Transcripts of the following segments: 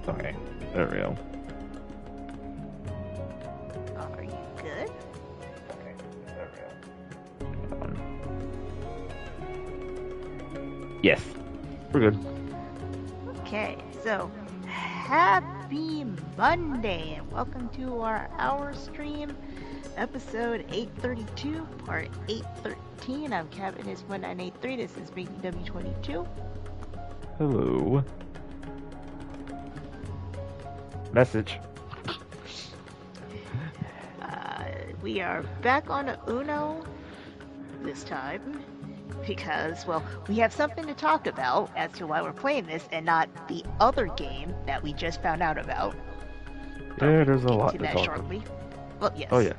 Okay, there we go. Are you good? Okay, there we go. Yes, we're good. Okay, so happy Monday and welcome to our hour stream, episode 832, part 813. I'm Cabbitness1983. This is BigDW22. Hello. Message. We are back on Uno this time because, well, we have something to talk about as to why we're playing this and not the other game that we just found out about. Yeah, there's a lot to that talk shortly. Well, yes. Oh yeah.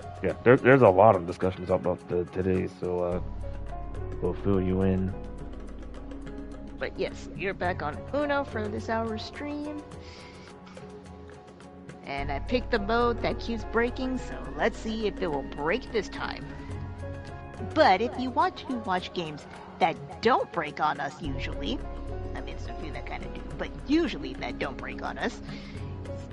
There's a lot of discussions about today, so we'll fill you in. But yes, you're back on Uno for this hour stream. And I picked the mode that keeps breaking, so let's see if it will break this time. But if you want to watch games that don't break on us usually, I mean, there's a few that kind of do, but usually that don't break on us,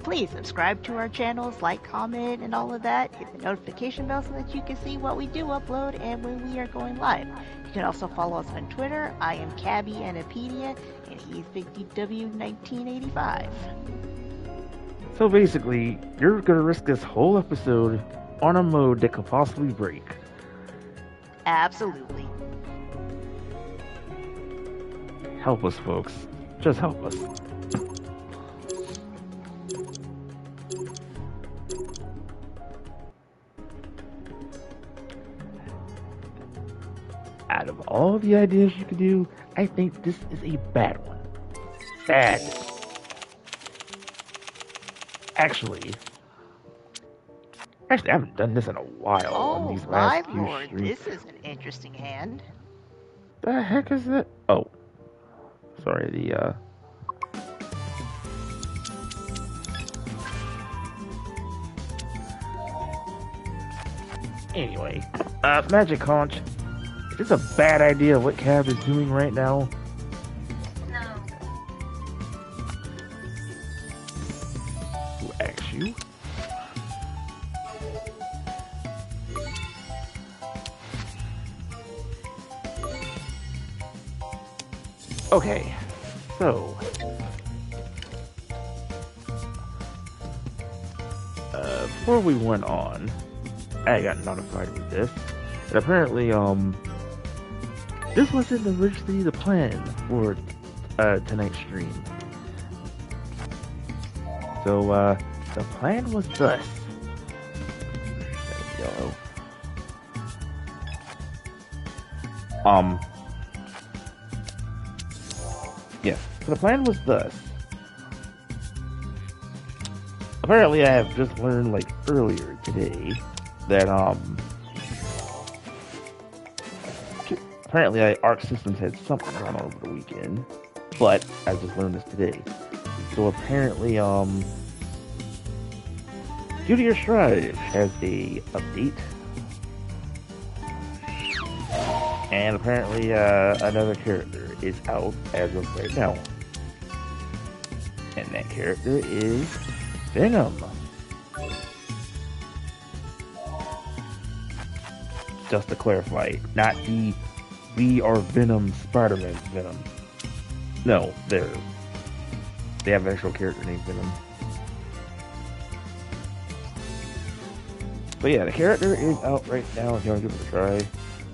please subscribe to our channels, like, comment, and all of that. Hit the notification bell so that you can see what we do upload and when we are going live. You can also follow us on Twitter. I am Cabbie-Anapedia, and he's BigDW1985. So basically, you're gonna risk this whole episode on a mode that could possibly break. Absolutely. Help us, folks. Just help us. Out of all the ideas you could do, I think this is a bad one. Bad. Actually, I haven't done this in a while on these last few Lord, streams. this is an interesting hand. The heck is that? Oh, sorry. Anyway, Magic Conch, is this a bad idea what Cab is doing right now? No. Who asked you? Okay, so before we went on, I got notified with this, and apparently this wasn't originally the plan for tonight's stream. So the plan was thus. Yellow. Yes, so the plan was thus. Apparently I have just learned, like, earlier today that, apparently Arc Systems had something going on over the weekend, but I just learned this today. So apparently, Junior Strive has a update. And apparently, another character is out as of right now. And that character is Venom. Just to clarify, not the We Are Venom Spider-Man Venom. No, they have an actual character named Venom. But yeah, the character is out right now if you want to give it a try.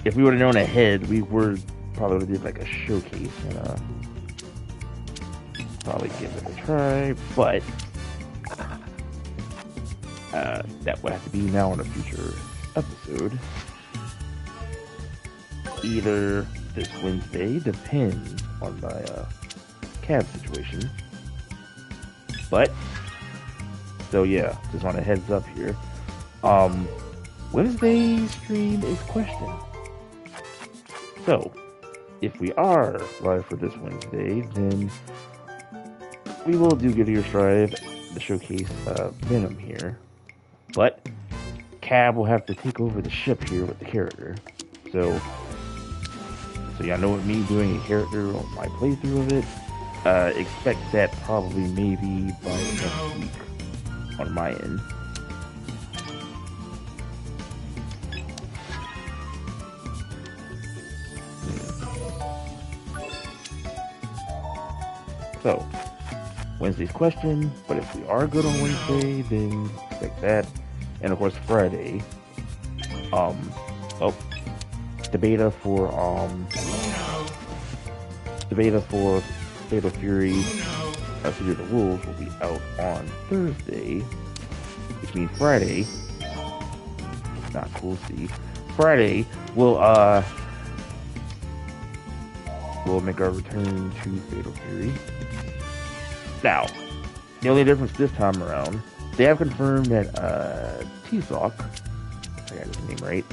If we would have known ahead, we would probably did like a showcase and probably give it a try, but that would have to be now in a future episode. Either this Wednesday, depends on my cab situation. But so yeah, just want a heads up here. Wednesday stream is questioned. So if we are live for this Wednesday, then we will do Give Your Strive to showcase Venom here. But Cab will have to take over the ship here with the character. So y'all know with me doing a character on my playthrough of it, expect that probably maybe by next week on my end. So, Wednesday's question, but if we are good on Wednesday, then expect that. And of course Friday, the beta for Fatal Fury City of the Wolves will be out on Thursday, which means Friday, not cool, see, Friday we'll make our return to Fatal Fury. Now, the only difference this time around, they have confirmed that T-Sock, I got his name right,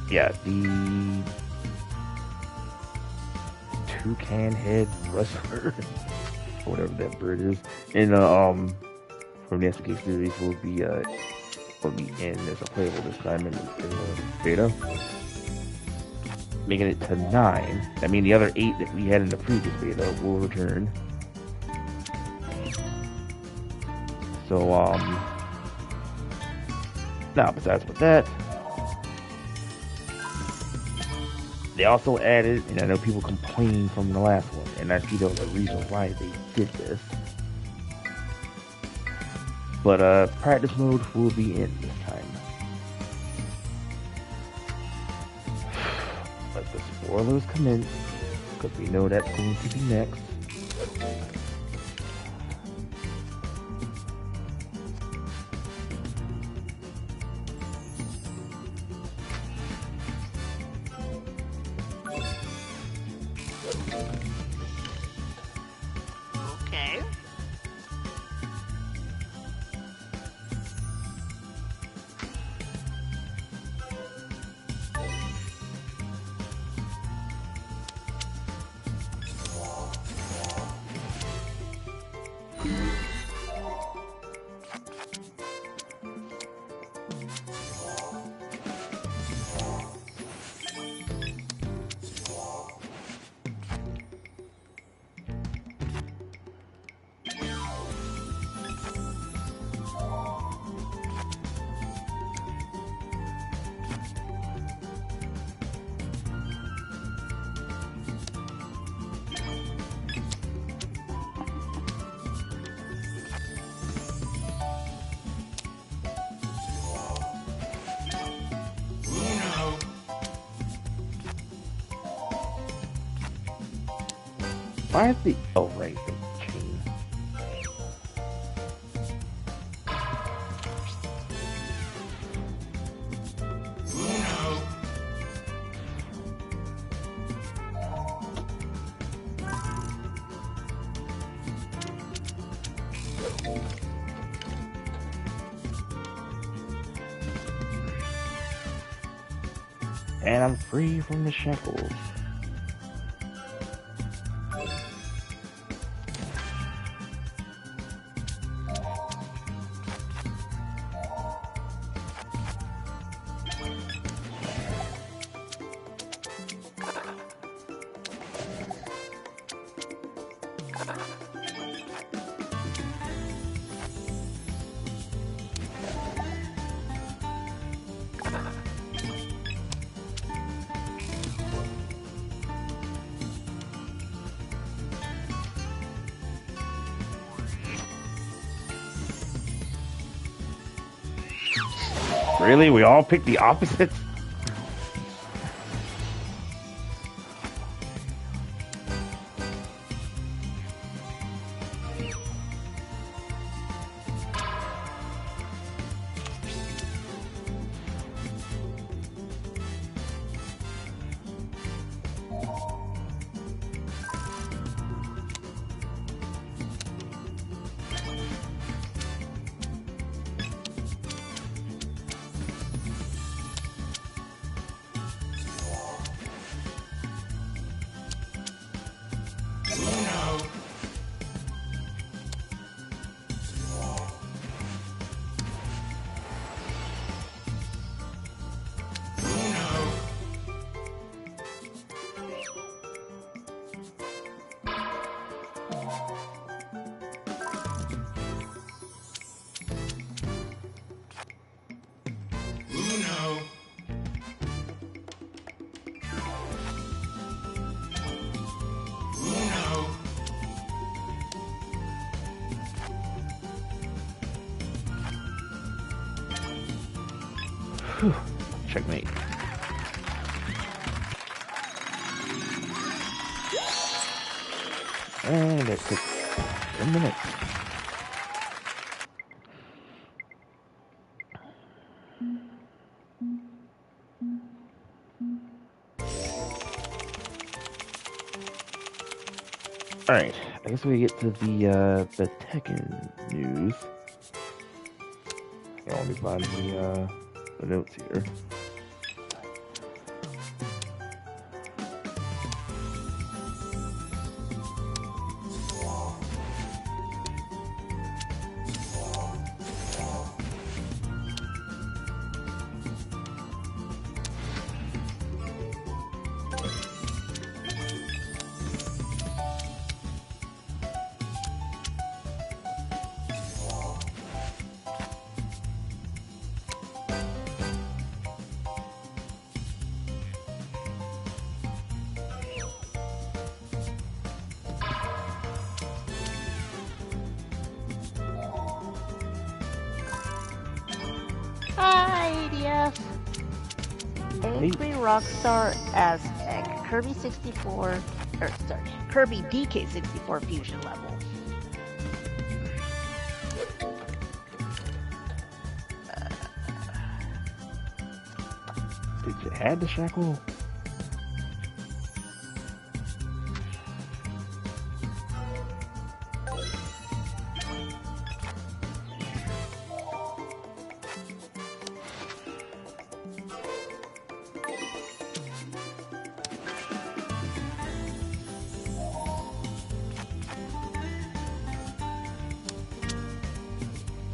yeah, the toucan head wrestler, or whatever that bird is, in from the SK series will be in as a playable this time in the beta, making it to 9. I mean, the other 8 that we had in the previous beta will return. So now besides with that, they also added, and I know people complained from the last one, and I see there was a reason why they did this. But practice mode will be in this time. Let the spoilers commence, because we know that's going to be next. Why is the... oh, right, the chain. And I'm free from the shackles. Really? We all picked the opposites? Whew. Checkmate. And it took 10 minutes. Alright, I guess we get to the Tekken news. Yeah, let me find the notes here. Hi, ADF. Angry Rockstar Aztec. Kirby 64, or sorry, Kirby DK64 fusion level. Did you add the shackle?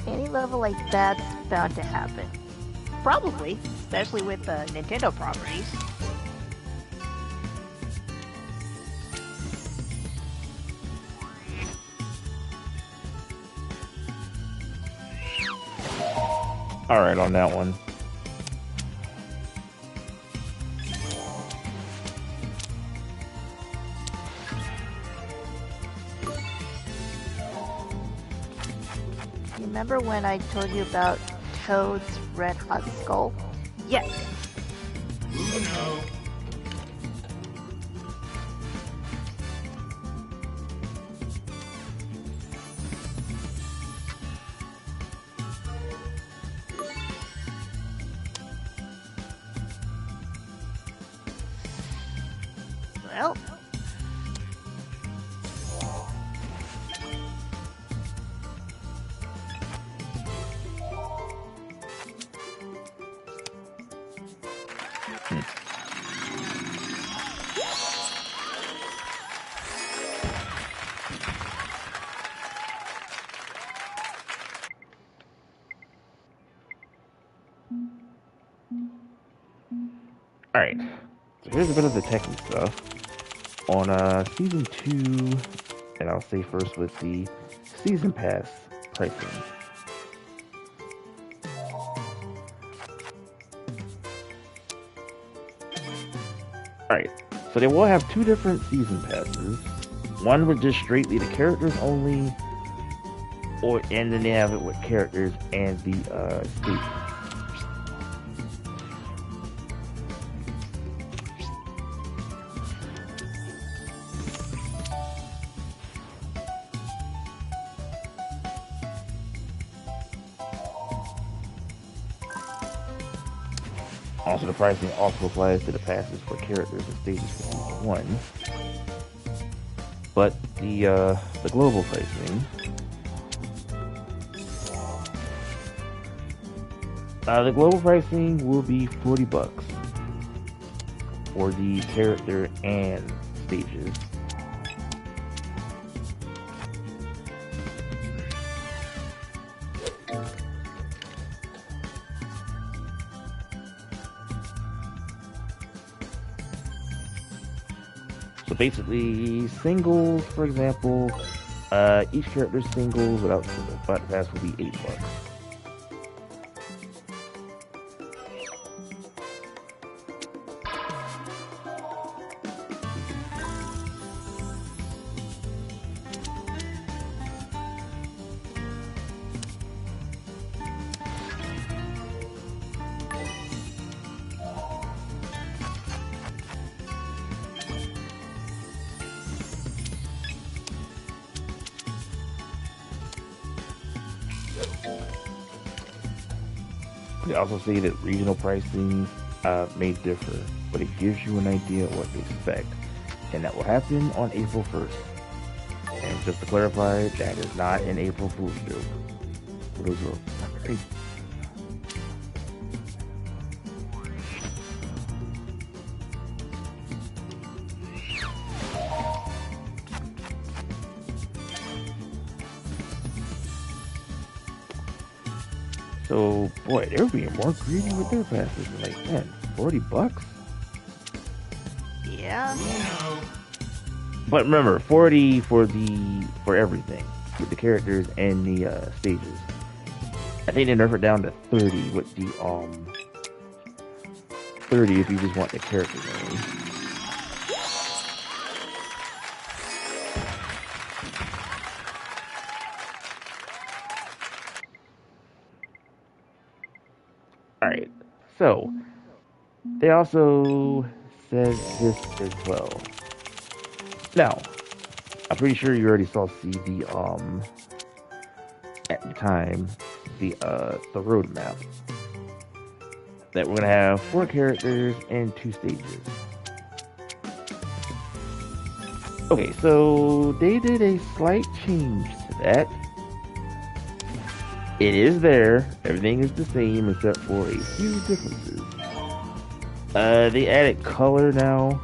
Any level like that's bound to happen. Probably, especially with Nintendo properties. Alright, on that one. Remember when I told you about Toad's Red Hot Skull? Yes. Uno. Well. Alright, so here's a bit of the Tekken stuff. On Season 2, and I'll say first with the Season Pass pricing. Alright, so they will have two different Season Passes. One with just straightly the characters only, and then they have it with characters and the stage. Also, the pricing also applies to the passes for characters and stages for Season 1. But the global pricing, the global pricing will be $40 for the character and stages. So basically, singles, for example, each character's singles without the button pass will be $8. They also say that regional pricing may differ, but it gives you an idea of what to expect, and that will happen on April 1st. And just to clarify, that is not an April Fool's joke. For those who are wondering. So, boy, they're being more greedy with their passes. Like, man, $40? Yeah. But remember, 40 for everything, with the characters and the stages. I think they nerfed it down to 30 with the 30 if you just want the characters only. Alright, so they also said this as well. Now, I'm pretty sure you already saw the at the time the roadmap that we're gonna have 4 characters and 2 stages. Okay, so they did a slight change to that. It is there. Everything is the same except for a few differences. They added color now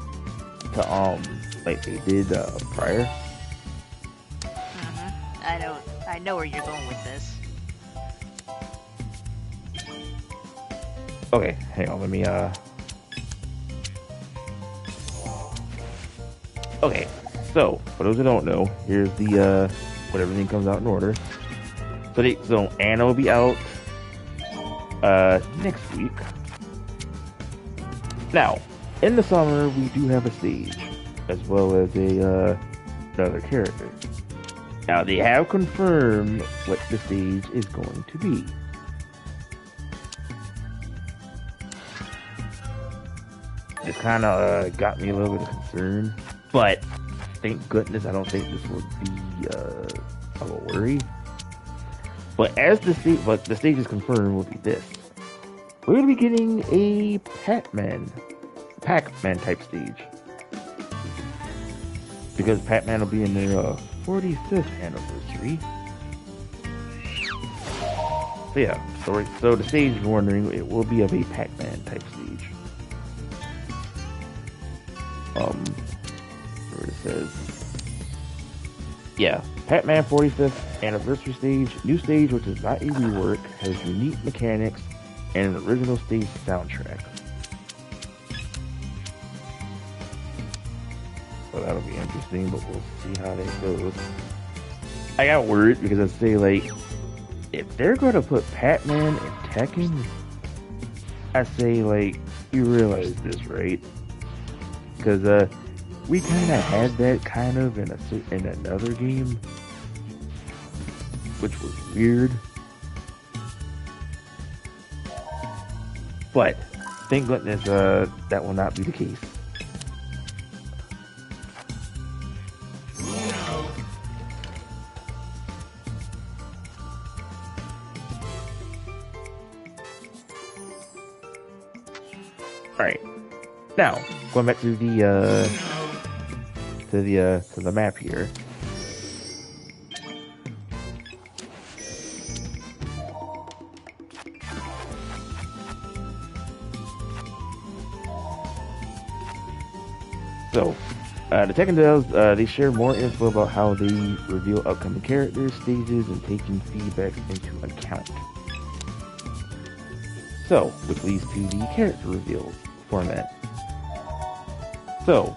to like they did prior. I know where you're going with this. Okay, hang on, let me okay, so for those who don't know, here's the when everything comes out in order. So Anna will be out next week. Now, in the summer we do have a stage as well as a another character. Now they have confirmed what the stage is going to be. It kind of got me a little bit concerned, but thank goodness I don't think this would be a worry. But the stage is confirmed will be this. We're gonna be getting a Pac-Man type stage because Pac-Man will be in their 45th anniversary. So yeah, so the stage, if you're wondering, it will be of a Pac-Man type stage. Where it says, yeah, Pac-Man 45th anniversary stage, new stage which is not a rework, has unique mechanics and an original stage soundtrack. So that'll be interesting, but we'll see how that goes. I got worried because I say, like, if they're gonna put Pac-Man and Tekken, I say, like, you realize this, right? Because we kind of had that kind of in another game, which was weird. But thank goodness that will not be the case. Alright, now going back to the map here. So, the Tekken Tales, they share more info about how they reveal upcoming characters, stages, and taking feedback into account. So, which leads to the character reveal format. So,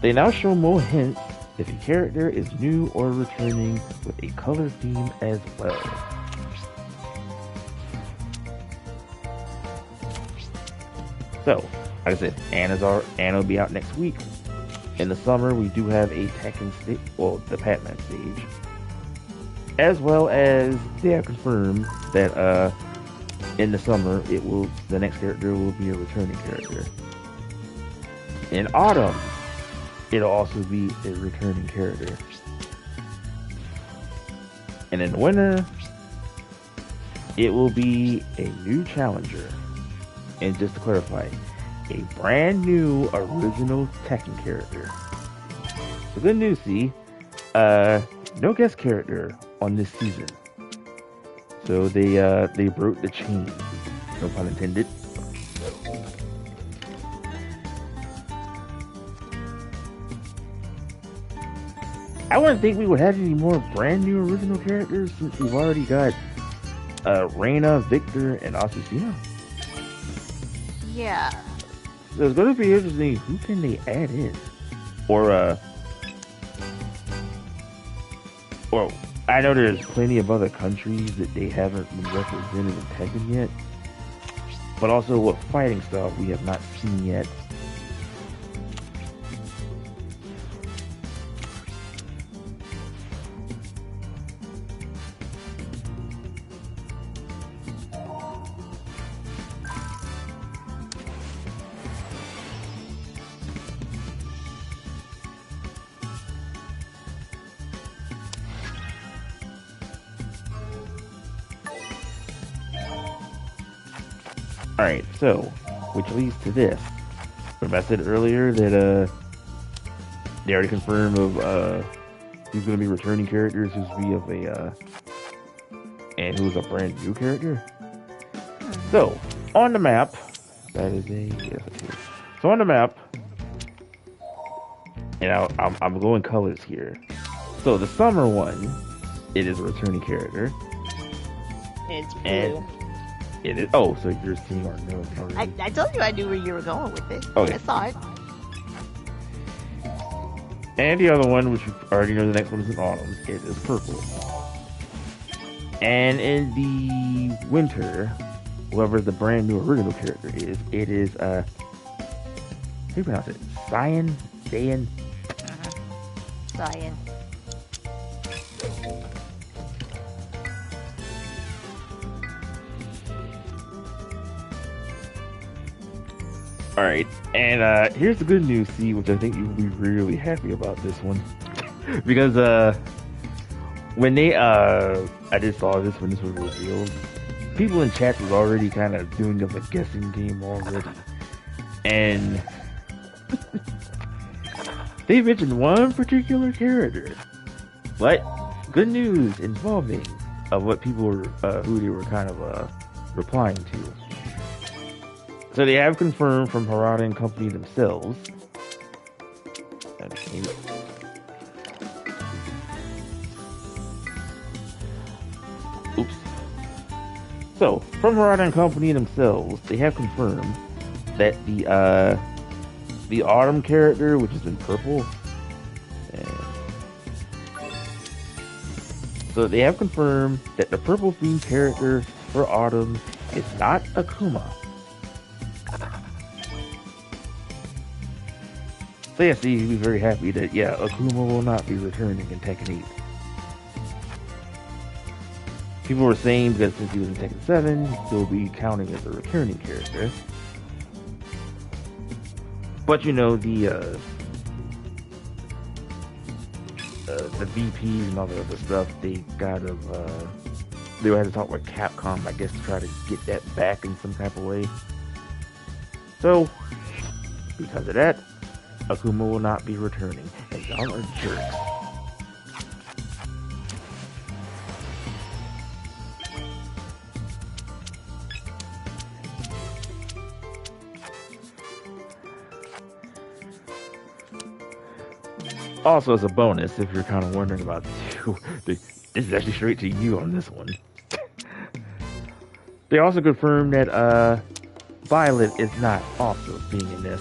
they now show more hints if a character is new or returning with a color theme as well. So, like I said, Anna will be out next week. In the summer, we do have a Tekken stage, well, the Pac-Man stage, as well as they have confirmed that in the summer the next character will be a returning character. In autumn, it'll also be a returning character, and in the winter, it will be a new challenger. And just to clarify, a brand new original Tekken character. So good news, see, no guest character on this season. So they broke the chain. No pun intended. I wouldn't think we would have any more brand new original characters since we've already got Reina, Victor, and Asusina. Yeah. So it's going to be interesting. Who can they add in? Or I know there's plenty of other countries that they haven't been represented in Tekken yet. But also what fighting style we have not seen yet. Alright, so, which leads to this. Remember I said earlier that, they already confirmed of, who's going to be returning characters, who's be of a, and who's a brand new character? So, on the map, that is a, yes, it is. So on the map, and I'm going colors here. So the summer one, it is a returning character. It's blue. And it is, oh, so you're seeing our notes already. I told you I knew where you were going with it. Okay. I saw it. And the other one, which you already know the next one is in autumn, it is purple. And in the winter, whoever the brand new original character is, it is, how do you pronounce it? Cyan? Cyan. Alright, and here's the good news, see, which I think you'll be really happy about this one. Because, when they, I just saw this when this was revealed, people in chat were already kind of doing a guessing game already. And they mentioned one particular character. But, good news involving of what people were, who they were kind of, replying to. So they have confirmed from Harada and company themselves. Okay. Oops. So, from Harada and company themselves, they have confirmed that the autumn character, which is in purple, so they have confirmed that the purple themed character for autumn is not Akuma. So yes, you'll be very happy that, yeah, Akuma will not be returning in Tekken 8. People were saying because since he was in Tekken 7, he'll be counting as a returning character. But you know, the VPs and all the other stuff, they gotta, they will have to talk with Capcom, I guess, to try to get that back in some type of way. So, because of that, Akuma will not be returning, and y'all are jerks. Also, as a bonus, if you're kind of wondering about this is actually straight to you on this one. They also confirmed that Violet is not also being in this.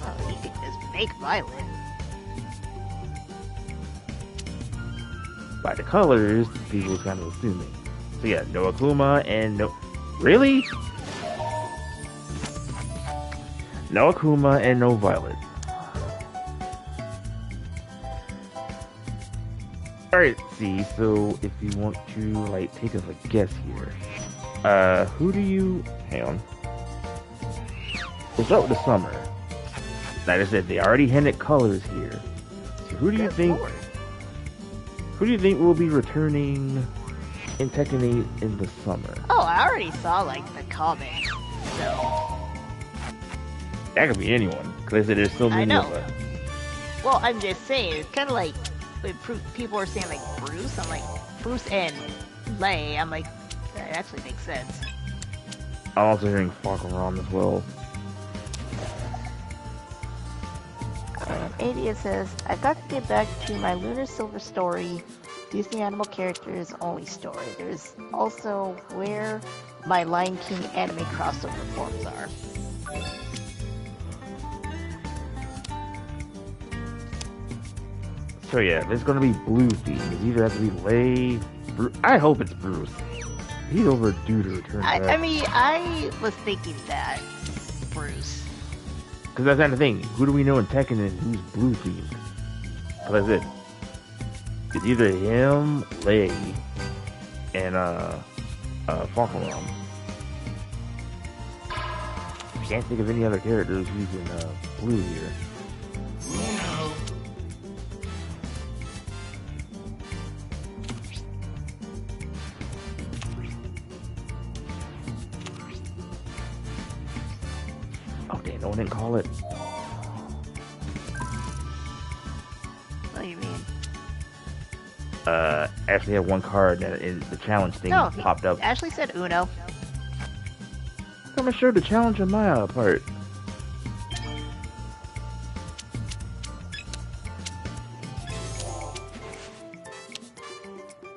Oh, you can just make Violet. By the colors, people was kind of assuming. So yeah, no Akuma and no... Really? No Akuma and no Violet. Alright, see, so if you want to, like, take a guess here. Who do you... Hang on. We'll start with the summer. Like I said, they already hinted colors here. So who do you think... Who do you think will be returning in Tekken 8 in the summer. Oh, I already saw like the comic, so That could be anyone, because there's so I many know. of us. Well, I'm just saying, it's kind of like when people are saying like Bruce. I'm like Bruce and Lei. I'm like that actually makes sense. I'm also hearing Falcarom as well. Adia says, I've got to get back to my Lunar Silver story, Disney Animal Characters only story. There's also where my Lion King anime crossover forms are. So yeah, there's gonna be blue theme. It's either have to be Lei, I hope it's Bruce. He's overdue to return back. I mean, I was thinking that Bruce. Because that's the thing. Who do we know in Tekken and who's blue themed? That's it. It's either him, Lei, and Falcarom. I can't think of any other characters who's in blue here. Uno. Oh damn, no one didn't call it. What do you mean? Ashley had one card that in the challenge thing popped up. Ashley said Uno. I'm gonna show the challenge on my part.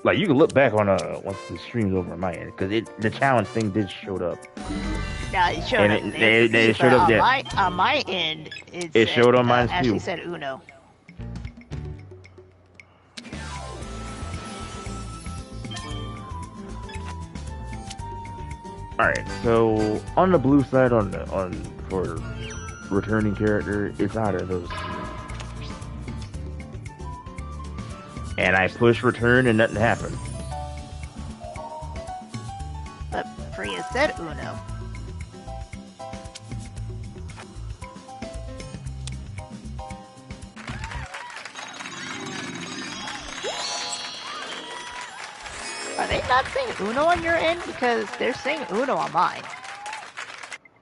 Like, you can look back on once the stream's over on my end, because the challenge thing did showed up. Yeah, it showed up. It showed up there. On my end, It showed on mine Ashley too. said Uno. Alright, so on the blue side for returning character, it's either of those two. And I push return and nothing happened. But Priya said Uno. Are they not saying Uno on your end? Because they're saying Uno on mine.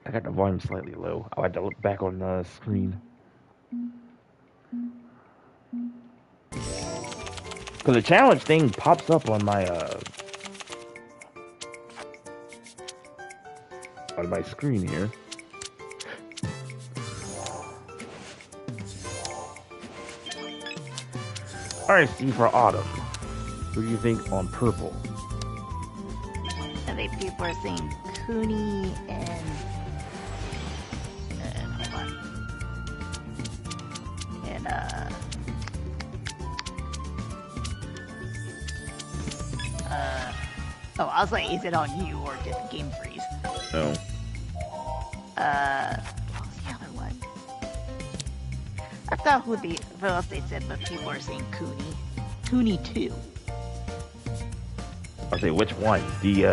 I got the volume slightly low. I had to look back on the screen. Because the challenge thing pops up on my screen here. Alright, see for autumn. What do you think on purple? I think people are saying Cooney and hold on. And oh, I was like, is it on you or just Game Freeze? No. What was the other one? I thought who else they said, but people are saying Cooney. Cooney 2. I'll say which one? The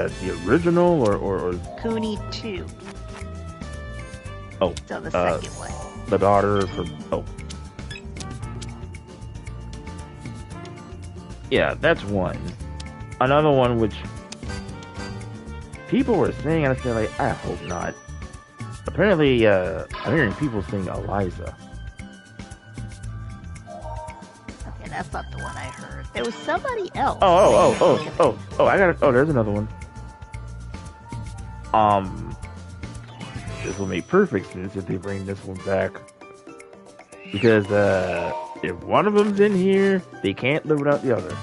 original or Cooney 2. Oh, So the second one. the daughter from yeah, that's one. Another one which people were saying, I said like, I hope not. Apparently, I'm hearing people saying Eliza. Okay, that's not the one I heard. There was somebody else. Oh, I got it. Oh, there's another one. This will make perfect sense if they bring this one back. Because, if one of them's in here, they can't live without the other.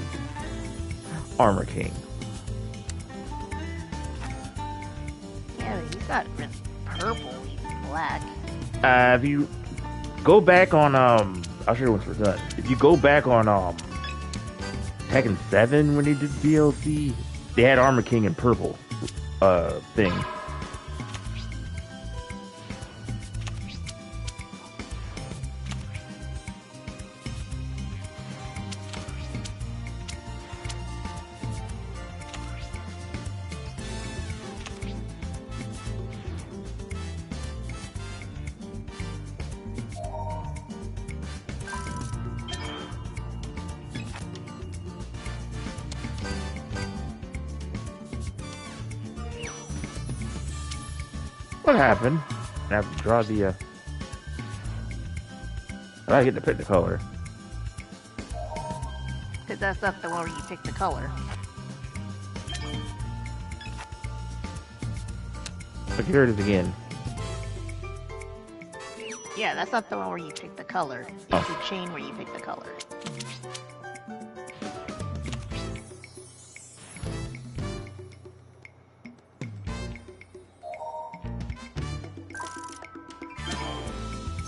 Armor King. Yeah, but he's not really purple, he's black. If you go back on, I'll show you once we're done. If you go back on, Tekken 7 when they did DLC, they had Armor King in purple, thing. what happened? I have to draw the, I get to pick the color. Because that's not the one where you pick the color. Look, here it is again. Yeah, that's not the one where you pick the color. It's a chain where you pick the color.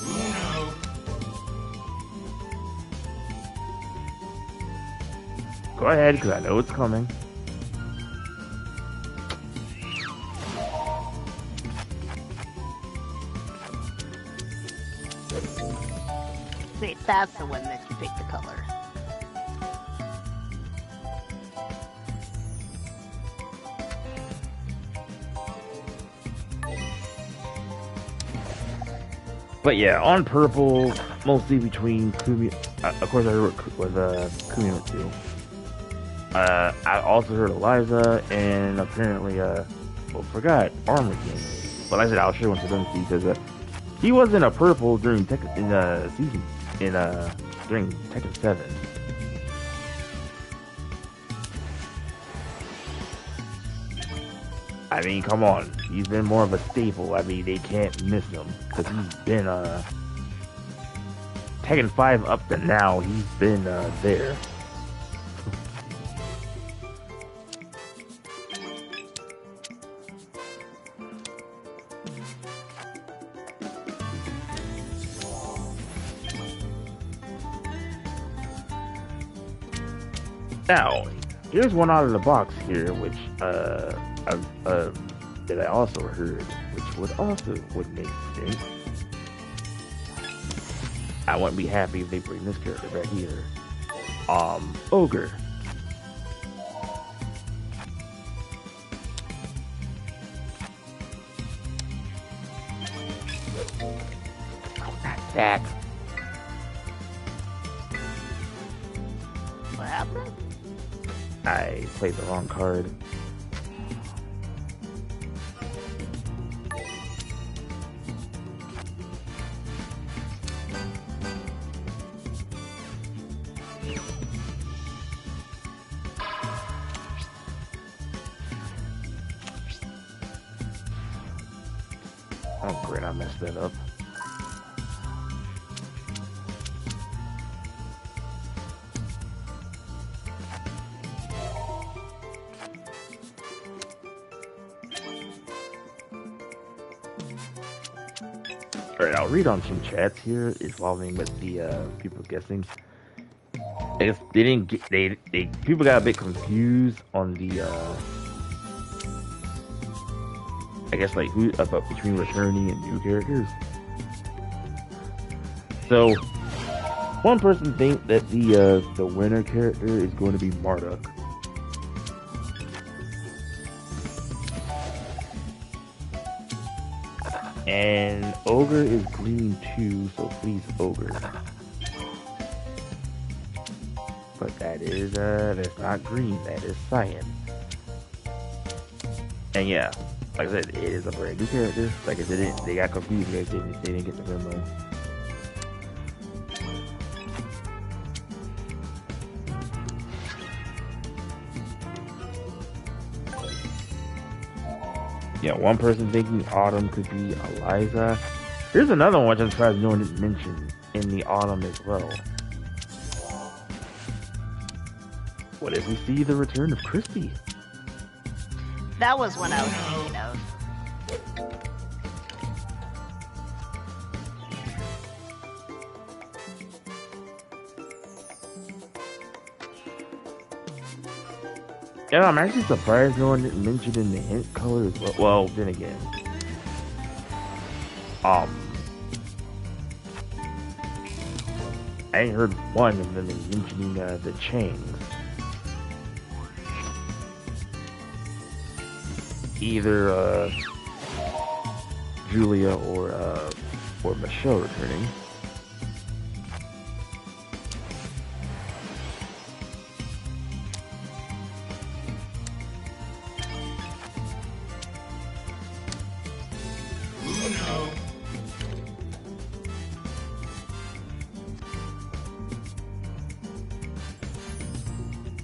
Uno. Go ahead, because I know it's coming. Wait, that's the one that you pick the color. But yeah, on purple, mostly between Kumi. Of course, I heard with Kumi too. I also heard Eliza, and apparently, forgot Armor King. But like I said, I'll share one to them see because he wasn't a purple during season during Tekken 7. I mean, come on, he's been more of a staple. I mean, they can't miss him because he's been Tekken 5 up to now. He's been there. Now, here's one out of the box here, which that I also heard, which would make sense. I wouldn't be happy if they bring this character back either. Ogre. Not that. What happened? I played the wrong card. Oh great, I messed that up. Alright, I'll read on some chats here involving with the people guessing. I guess they didn't get people got a bit confused on the I guess like who about between returning and new characters. So one person thinks that the winner character is going to be Marduk. And Ogre is green too, so please Ogre. But that's not green, that is cyan. And yeah, like I said, it is a brand new character. Like I said, they got confused because they didn't get the memo. Yeah, one person thinking Autumn could be Eliza. Here's another one which I'm surprised no one didn't mention in the Autumn as well. What if we see the return of Christy? That was what I was thinking of. Yeah, I'm actually surprised no one didn't mention in the hint color as well. Well, then again, I ain't heard one of them mentioning the Changs. Either Julia or Michelle returning.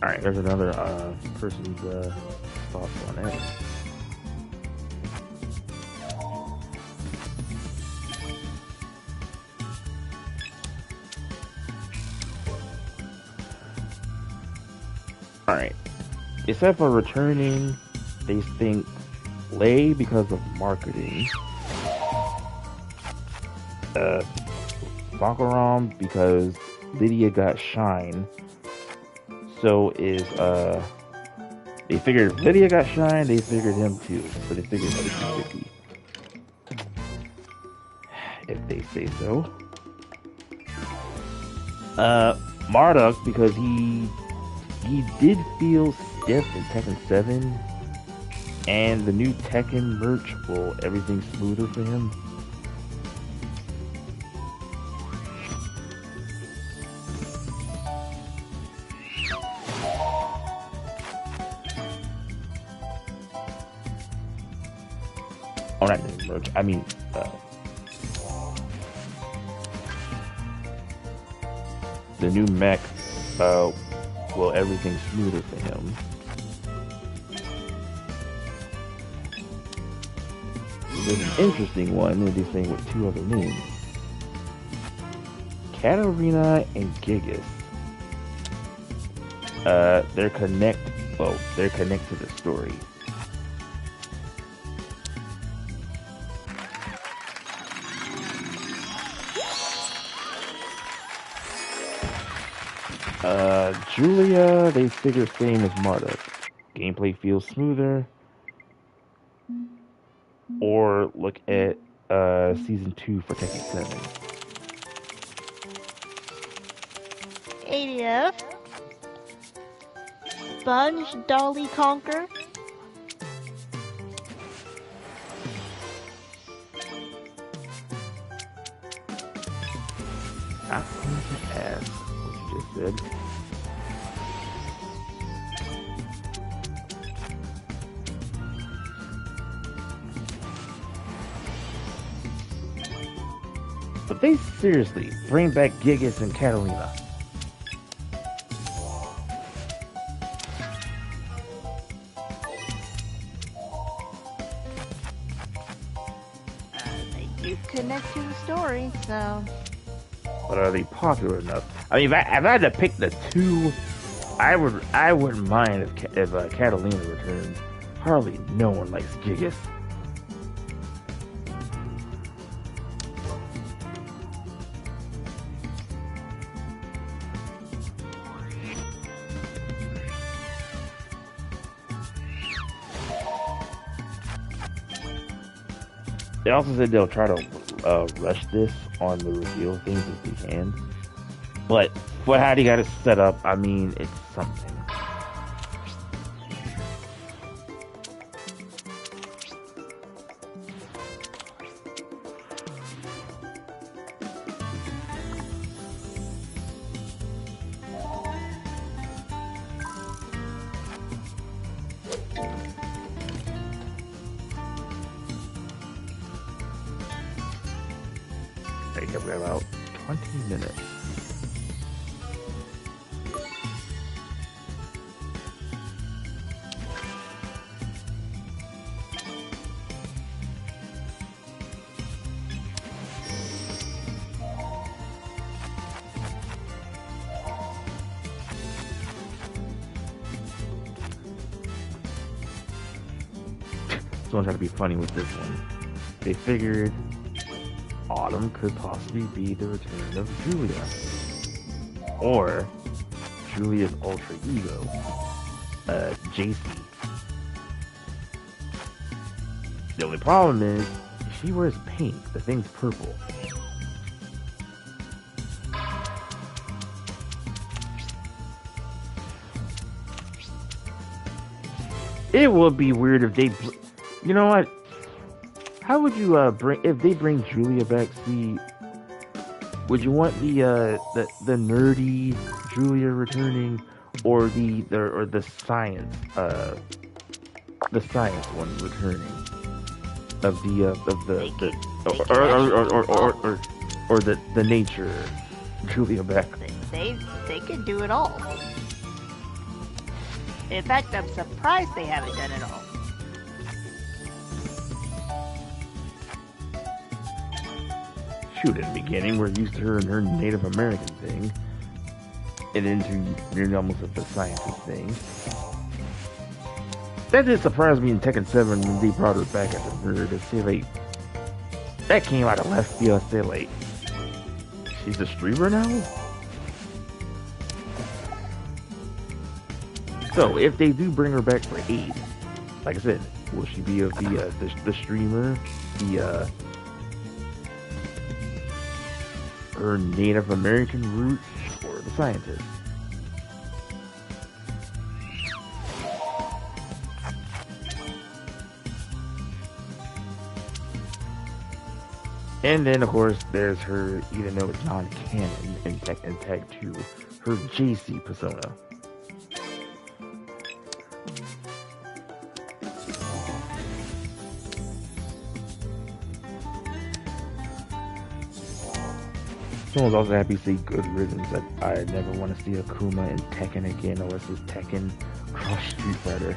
Alright, there's another person's thoughts on it. Alright. Except for returning, they think Lay because of marketing. Bakaram because Lydia got Shine. So is they figured if Lydia got Shine, they figured him too. So they figured 50-50. If they say so. Marduk because he did feel stiff in Tekken 7, and the new Tekken merch will everything smoother for him. Oh, not new merch. I mean, the new mech will everything smoother for him. There's an interesting one that he's saying with two other names. Katarina and Gigas. They're connected to the story. Julia, they figure same as Marduk. Gameplay feels smoother. Or look at season 2 for Tekken 7. ADF. Sponge Dolly Conquer. Not going to ask what you just said. But they seriously bring back Gigas and Catalina. They do connect to the story, so. But are they popular enough? I mean, if I had to pick the two, I wouldn't mind if Catalina returns. Hardly no one likes Gigas. They also said they'll try to rush this on the reveal things if they can. But for how they got it set up, I mean, it's something. Take about 20 minutes. Someone tried to be funny with this one. They figured Autumn could possibly be the return of Julia. Or Julia's alter ego, JC. The only problem is, she wears pink, the thing's purple. It would be weird if they... You know what? How would you if they bring Julia back? See, would you want the nerdy Julia returning, or the science one returning of the nature Julia back? They could do it all. In fact, I'm surprised they haven't done it all. Shoot, in the beginning, we're used to her and her Native American thing. And into nearly almost the scientist thing. That did surprise me in Tekken 7 when they brought her back as a nerd to say, like, that came out of left field. I said, like, she's a streamer now? So, if they do bring her back for 8, like I said, will she be of the streamer, her Native American roots, or the scientist? And then, of course, there's her, even though it's non-canon in Tag 2, her JC persona. Someone's also happy to see good riddance that I never want to see Akuma in Tekken again, or see Tekken cross Street Fighter.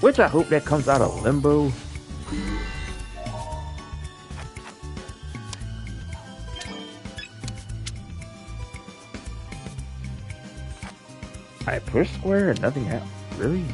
Which I hope that comes out of Limbo. I pushed square and nothing happened. Really?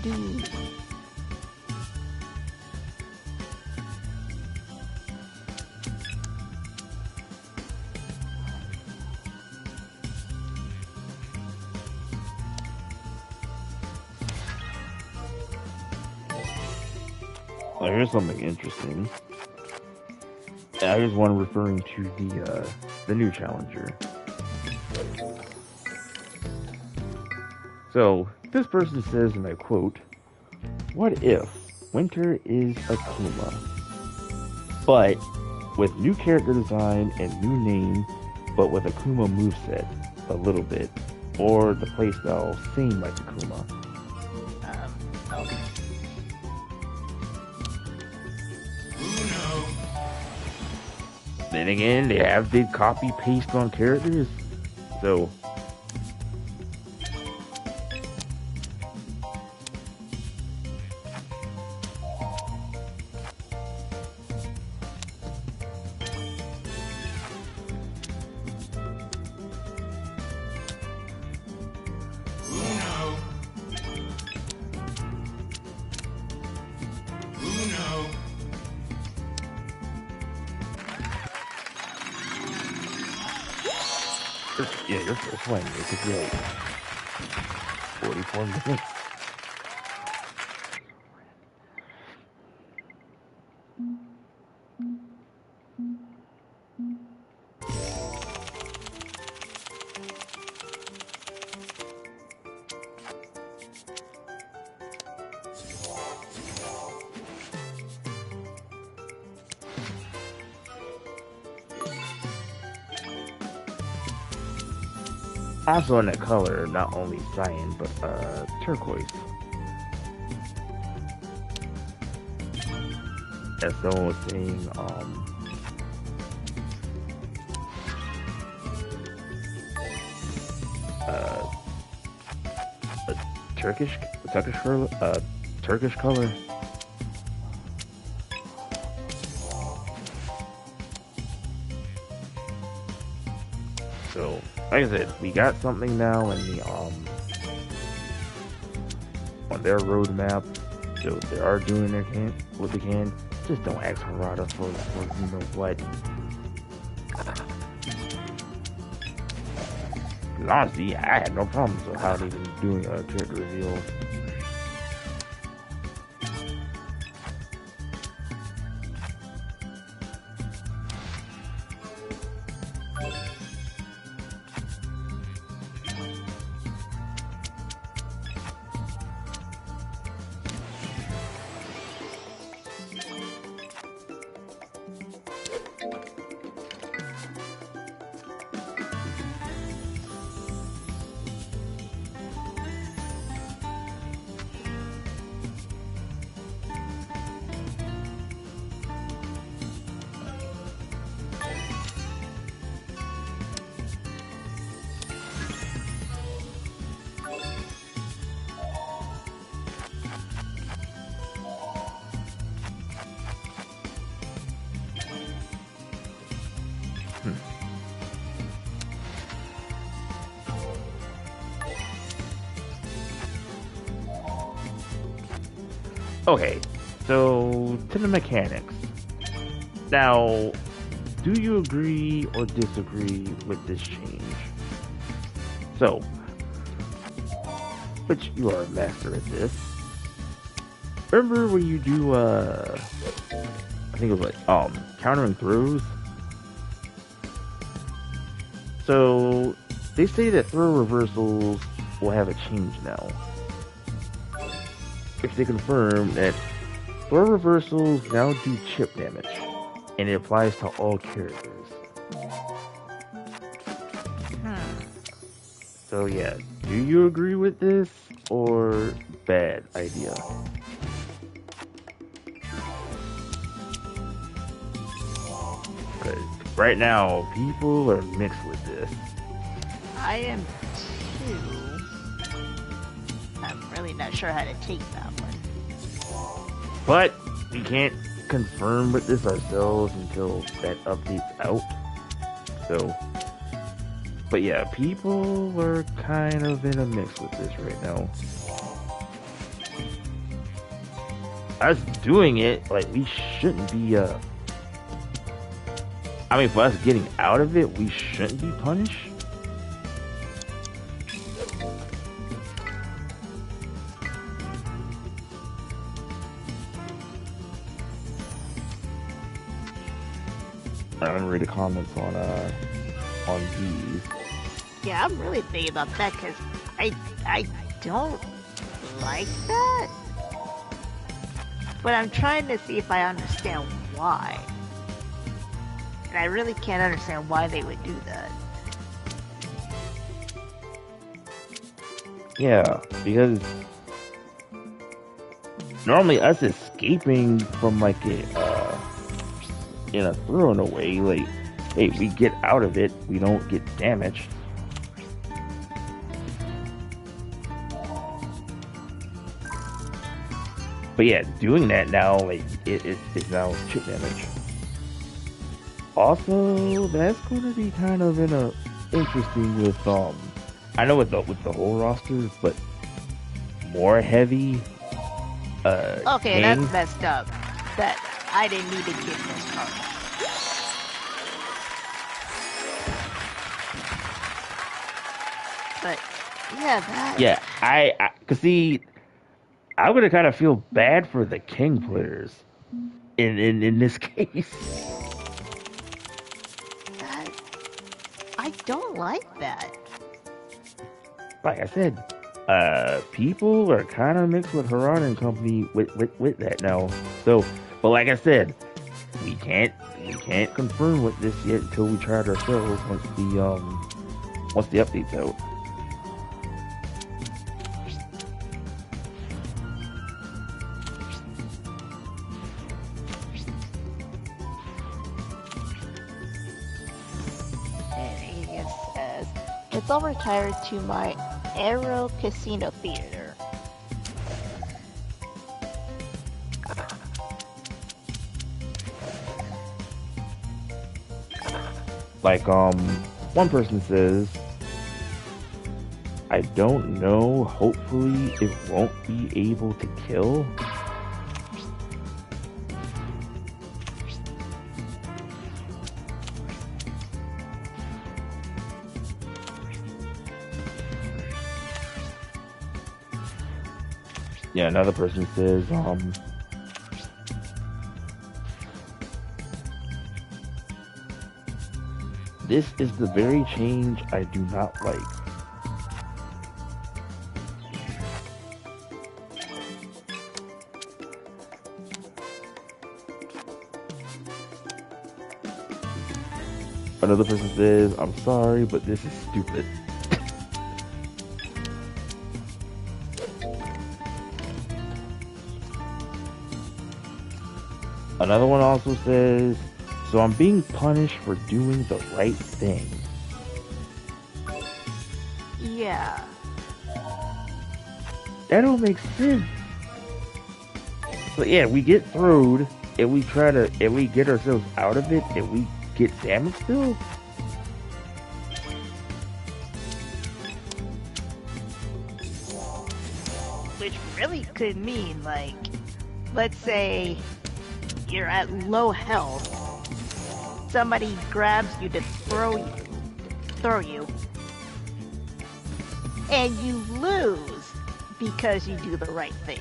Dude. Oh, here's something interesting. I just want referring to the new challenger. So this person says, and I quote, "What if Winter is Akuma, but with new character design and new name, but with Akuma moveset a little bit, or the playstyle same like Akuma?" Okay. Then again, they did copy paste on characters, so. Yeah, your first one. It could be like 44 minutes. Also in the color, not only cyan, but turquoise. As someone was saying, a Turkish color. So, like I said, we got something now in the on their roadmap. So they are doing what they can. Just don't ask Harada for you know what. 'Cause honestly, I had no problems with how they've been doing character reveals. Okay, so to the mechanics. Now, do you agree or disagree with this change? So, which you are a master at this. Remember when you do, I think it was like, countering throws? So, they say that throw reversals will have a change now. If they confirm that throw reversals now do chip damage, and it applies to all characters. So yeah, do you agree with this, or bad idea? Because right now, people are mixed with this. I am too. I'm really not sure how to take that one. But we can't confirm with this ourselves until that update's out. So, but yeah, people are kind of in a mix with this right now. Us doing it, like, we shouldn't be, I mean, for us getting out of it, we shouldn't be punished. I'm gonna read the comments on these. Yeah, I'm really thinking about that because I don't like that. But I'm trying to see if I understand why. And I really can't understand why they would do that. Yeah, because normally us escaping from like a in a throw in a way, like, hey, we get out of it, we don't get damaged. But yeah, doing that now, like, it's now chip damage. Also, that's going to be kind of interesting with I know with the whole roster, but more heavy. Okay, gangs. that's messed up. That I didn't need to get this card. But yeah, that. Yeah, I cause see, I'm gonna kind of feel bad for the king players in this case. That I don't like that. Like I said, people are kind of mixed with Haran and company with that now. So, but like I said, we can't confirm with this yet until we try it ourselves once the update's out. And Aegus says, it's all retired to my Aero Casino Theater. Like one person says, I don't know, hopefully it won't be able to kill. Yeah, another person says, this is the very change I do not like. Another person says, I'm sorry, but this is stupid. Another one also says, so I'm being punished for doing the right thing. Yeah. That don't make sense. But yeah, we get throwed, and we get ourselves out of it, and we get damaged still. Which really could mean, like, let's say you're at low health, somebody grabs you to throw you, and you lose because you do the right thing.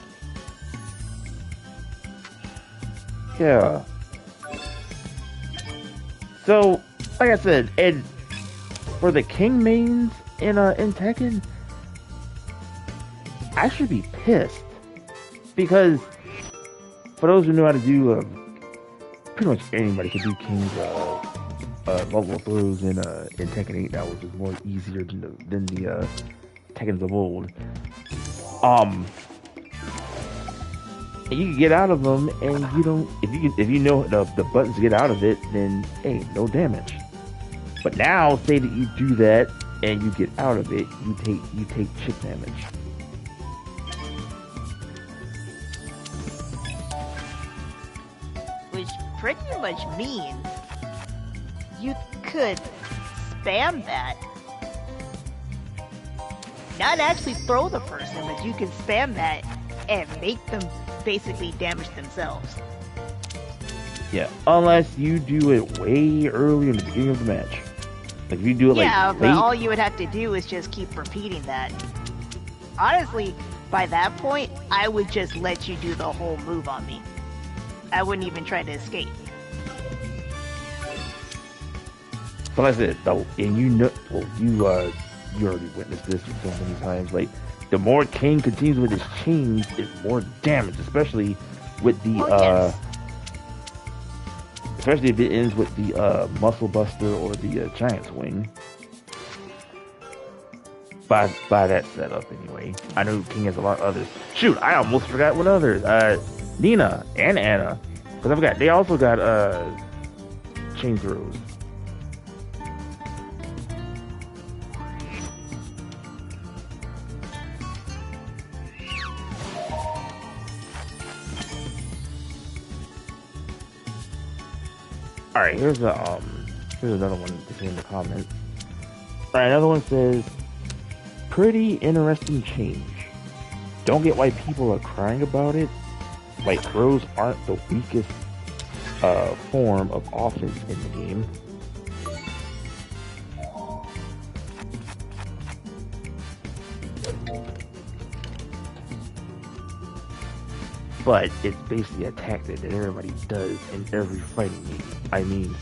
Yeah. So, like I said, and for the king mains in Tekken, I should be pissed because for those who know how to do, pretty much anybody can do king's level throws in Tekken 8 now, which is more easier than the Tekkens of old. And you can get out of them, and you don't. If you know the buttons to get out of it, then hey, no damage. But now, say that you do that and you get out of it, you take chip damage. Which pretty much means you could spam that. Not actually throw the person, but you can spam that and make them basically damage themselves. Yeah, unless you do it way early in the beginning of the match. Like if you do it but all you would have to do is just keep repeating that. Honestly, by that point, I would just let you do the whole move on me. I wouldn't even try to escape. But that's it, though. And you know, well, you already witnessed this so many times. Like, the more King continues with his chains, it's more damage, especially with the especially if it ends with the Muscle Buster or the Giant Swing. By that setup, anyway. I know King has a lot of others. Shoot, I almost forgot what others. Nina and Anna, because I forgot they also got chain throws. All right, here's another one to see in the comments. All right, another one says, pretty interesting change. Don't get why people are crying about it. Like, throws aren't the weakest form of offense in the game. But it's basically a tactic that everybody does in every fighting game. I mean,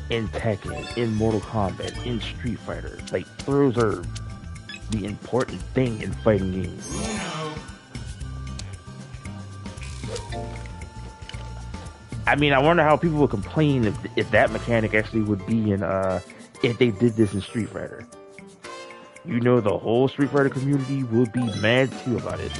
in Tekken, in Mortal Kombat, in Street Fighter, like, throws are the important thing in fighting games. I mean, I wonder how people would complain if that mechanic actually would be in, if they did this in Street Fighter. You know, the whole Street Fighter community would be mad too about it.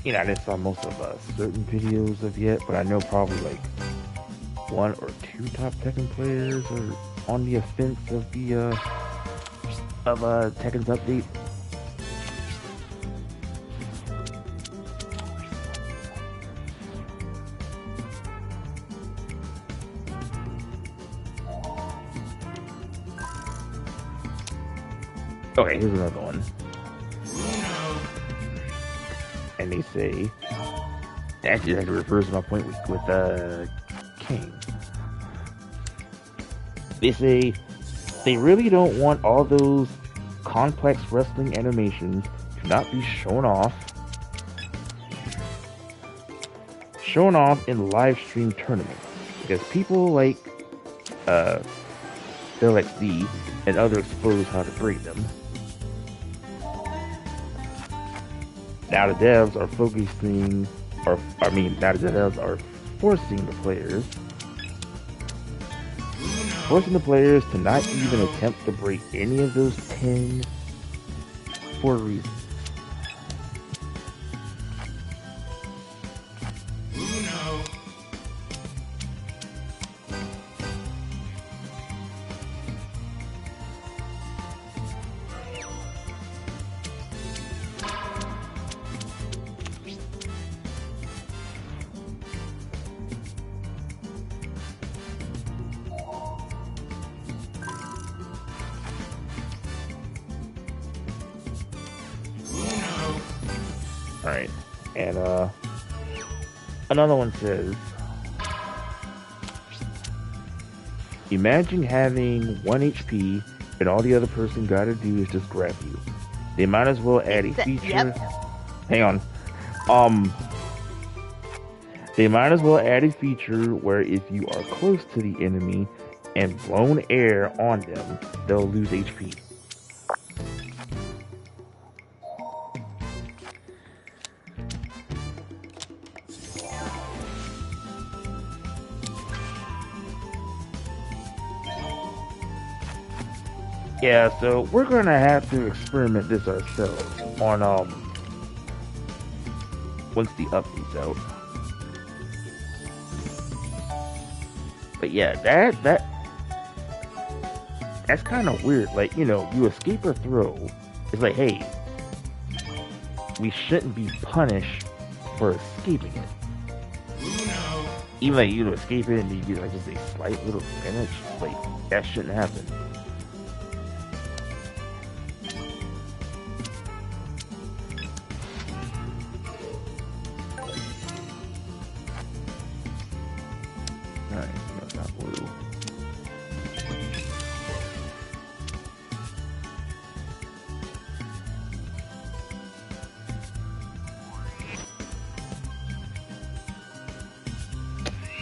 You know, I didn't saw most of certain videos of yet, but I know probably like 1 or 2 top Tekken players are on the offense of the Tekken's update. Okay, here's another one. And they say, actually that refers to my point with King. They say they really don't want all those complex wrestling animations to not be shown off in live stream tournaments, because people like LXD and others expose how to break them. Now the devs are forcing the players to not even attempt to break any of those 10 for a reason. And another one says, imagine having 1 HP and all the other person gotta do is just grab you. They might as well add a feature. Yep. Hang on. They might as well add a feature where if you are close to the enemy and blown air on them, they'll lose HP. Yeah, so we're gonna have to experiment this ourselves on once the update's out. But yeah, that's kind of weird. Like, you know, you escape a throw. It's like, hey, we shouldn't be punished for escaping it. Uno. Even like you escape it and you get like just a slight little damage. Like that shouldn't happen. Alright, that's not blue.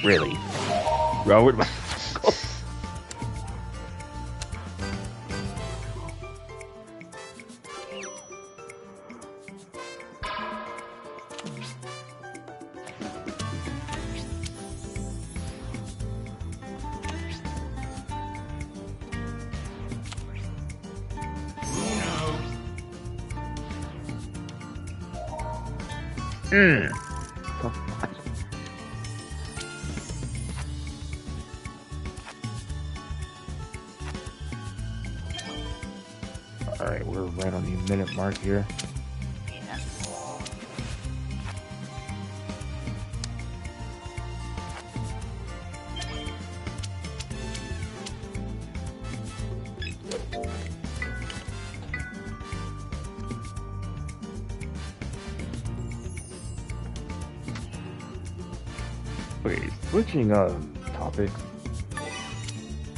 Really? Robert? Alright, we're right on the minute mark here. Yeah. Okay, switching topics.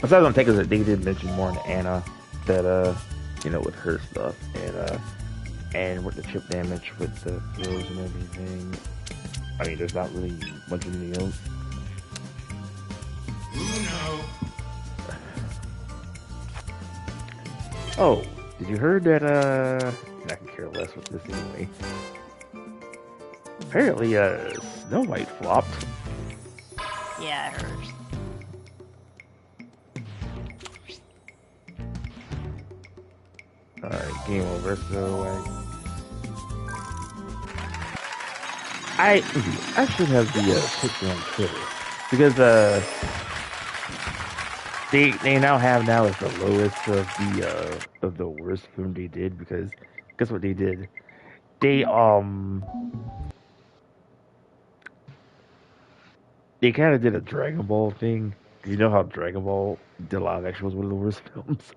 Besides on takers that they did mention more on Anna that you know, with her stuff and with the chip damage with the throws and everything. I mean, there's not really much of anything else. Uno. Oh, did you heard that I can care less with this anyway. Apparently Snow White flopped. Yeah, I heard. Alright, game over, so I should have the picture on Twitter. Because they now have as the lowest of the worst film they did, because guess what they did? They kind of did a Dragon Ball thing. You know how Dragon Ball the live action was one of the worst films?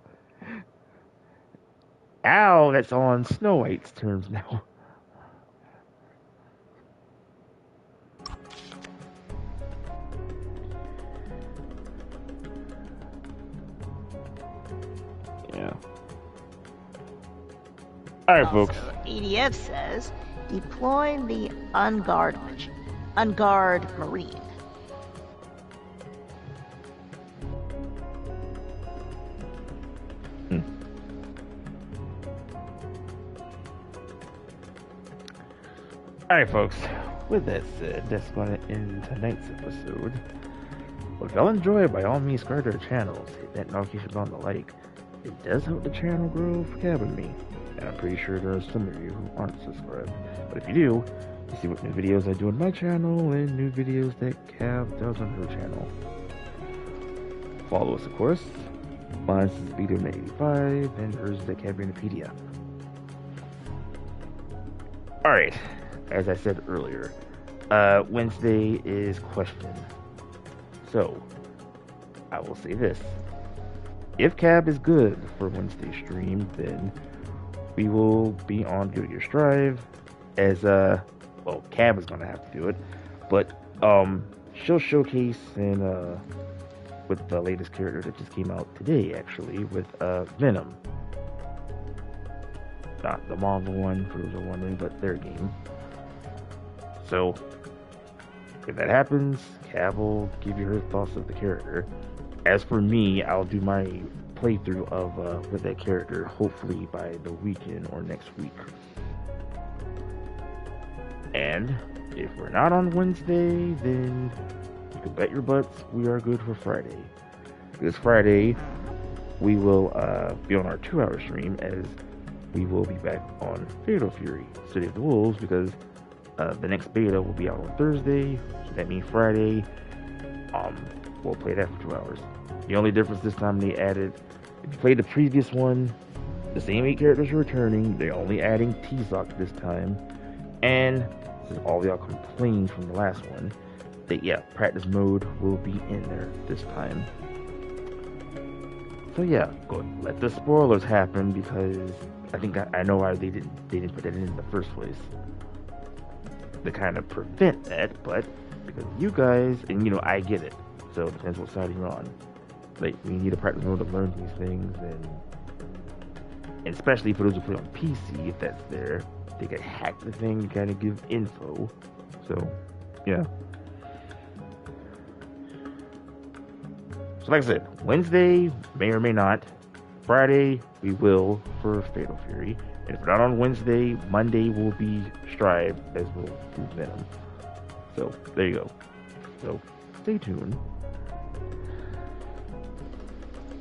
Ow, that's on Snow White's terms now. Yeah. Alright, folks. ADF says, deploy the Unguard Marine. Alright, folks, with that said, that's going to end tonight's episode. Well, if y'all enjoy it, by all means, subscribe to our channels, hit that notification bell on the like. It does help the channel grow for Cab and me, and I'm pretty sure there are some of you who aren't subscribed. But if you do, you see what new videos I do on my channel and new videos that Cab does on her channel. Follow us, of course. Mine is BigDW22, and hers is the Cabbitness1983. Alright. As I said earlier, Wednesday is question. So, I will say this. If Cab is good for Wednesday stream, then we will be on Do Your Strive as well, Cab is gonna have to do it, but she'll showcase and with the latest character that just came out today, actually, with Venom. Not the Marvel one, for those who are wondering, but their game. So, if that happens, Cab will give you her thoughts of the character. As for me, I'll do my playthrough of with that character, hopefully by the weekend or next week. And if we're not on Wednesday, then you can bet your butts we are good for Friday. This Friday, we will be on our 2-hour stream, as we will be back on Fatal Fury, City of the Wolves, because the next beta will be out on Thursday, so that means Friday, we'll play that for 2 hours. The only difference this time, they added, if you played the previous one, the same 8 characters are returning, they're only adding T-Zoc this time, and since all y'all complained from the last one, that yeah, practice mode will be in there this time. So yeah, go let the spoilers happen, because I think I know why they didn't put that in the first place. To kind of prevent that, but because you guys, and you know, I get it. So it depends what side you're on. Like, we need a practice mode to learn these things, and especially for those who play on PC, if that's there, they can hack the thing and kind of give info. So, yeah. So like I said, Wednesday, may or may not. Friday, we will for Fatal Fury. And if we're not on Wednesday, Monday will be Strive, as we'll do Venom. So, there you go. So, stay tuned.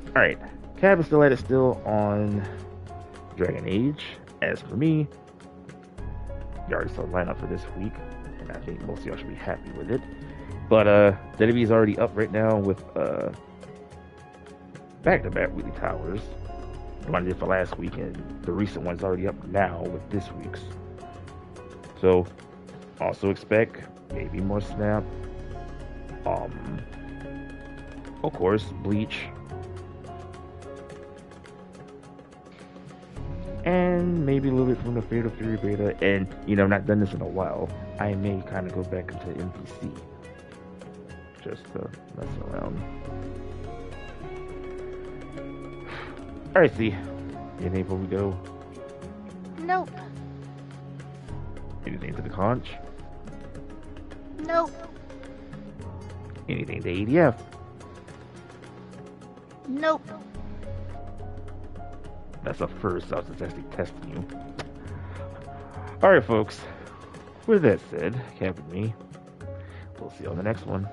Alright, Cab is still at it, still on Dragon Age. As for me, you already saw the lineup for this week, and I think most of y'all should be happy with it. But ZB is already up right now with back-to-back weekly towers. The one I did for last week, and the recent one's already up now with this week's. So, also expect maybe more Snap. Of course, Bleach. And maybe a little bit from the Fatal Fury beta. And, you know, I've not done this in a while. I may kind of go back into NPC. Just to mess around. Alright, see. Anything before we go? Nope. Anything to the conch? Nope. Anything to ADF? Nope. That's a first. I was just actually testing you. Alright, folks. With that said, Cap and me, we'll see you on the next one.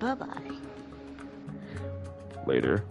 Bye-bye. Later.